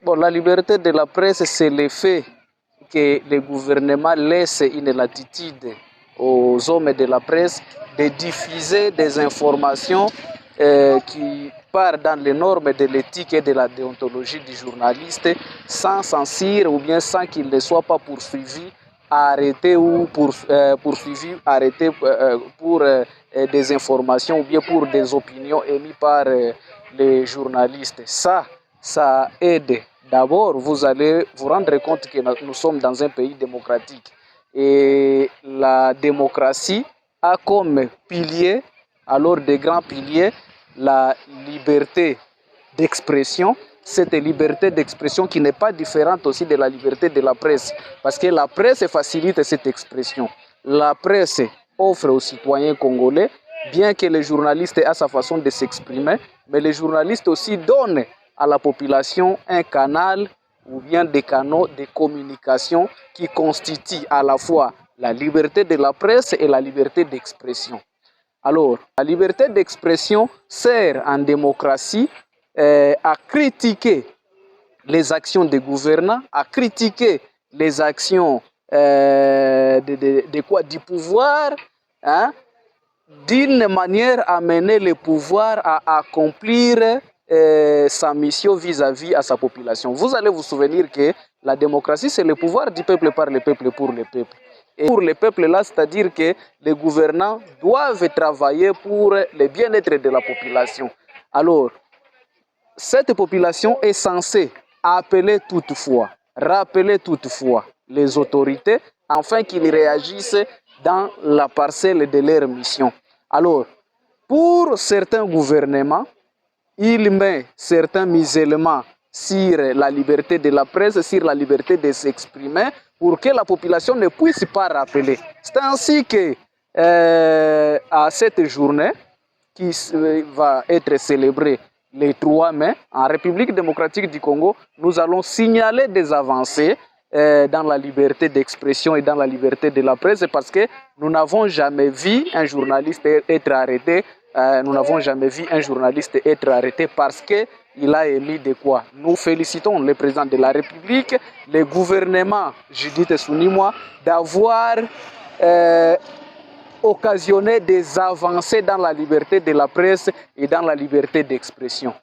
Bon, la liberté de la presse, c'est le fait que le gouvernement laisse une latitude aux hommes de la presse de diffuser des informations qui partent dans les normes de l'éthique et de la déontologie du journaliste sans censure ou bien sans qu'il ne soit pas poursuivi, arrêté ou poursuivi, arrêté pour des informations ou bien pour des opinions émises par les journalistes. Ça aide. D'abord, vous allez vous rendre compte que nous sommes dans un pays démocratique. Et la démocratie a comme pilier, alors des grands piliers, la liberté d'expression. Cette liberté d'expression qui n'est pas différente aussi de la liberté de la presse. Parce que la presse facilite cette expression. La presse offre aux citoyens congolais, bien que le journaliste ait sa façon de s'exprimer, mais les journalistes aussi donnent à la population un canal ou bien des canaux de communication qui constituent à la fois la liberté de la presse et la liberté d'expression. Alors, la liberté d'expression sert en démocratie à critiquer les actions des gouvernants, à critiquer les actions du pouvoir, hein, d'une manière à mener le pouvoir à accomplir sa mission vis-à-vis à sa population. Vous allez vous souvenir que la démocratie, c'est le pouvoir du peuple par le peuple pour le peuple. Et pour le peuple là, c'est-à-dire que les gouvernants doivent travailler pour le bien-être de la population. Alors, cette population est censée rappeler toutefois les autorités afin qu'ils réagissent dans la parcelle de leur mission. Alors, pour certains gouvernements, il met certains musulmans sur la liberté de la presse, sur la liberté de s'exprimer, pour que la population ne puisse pas rappeler. C'est ainsi que à cette journée qui va être célébrée le 3 mai en République démocratique du Congo, nous allons signaler des avancées dans la liberté d'expression et dans la liberté de la presse parce que nous n'avons jamais vu un journaliste être arrêté. Nous n'avons jamais vu un journaliste être arrêté parce qu'il a émis de quoi. Nous félicitons le président de la République, le gouvernement Judith Suminwa d'avoir occasionné des avancées dans la liberté de la presse et dans la liberté d'expression.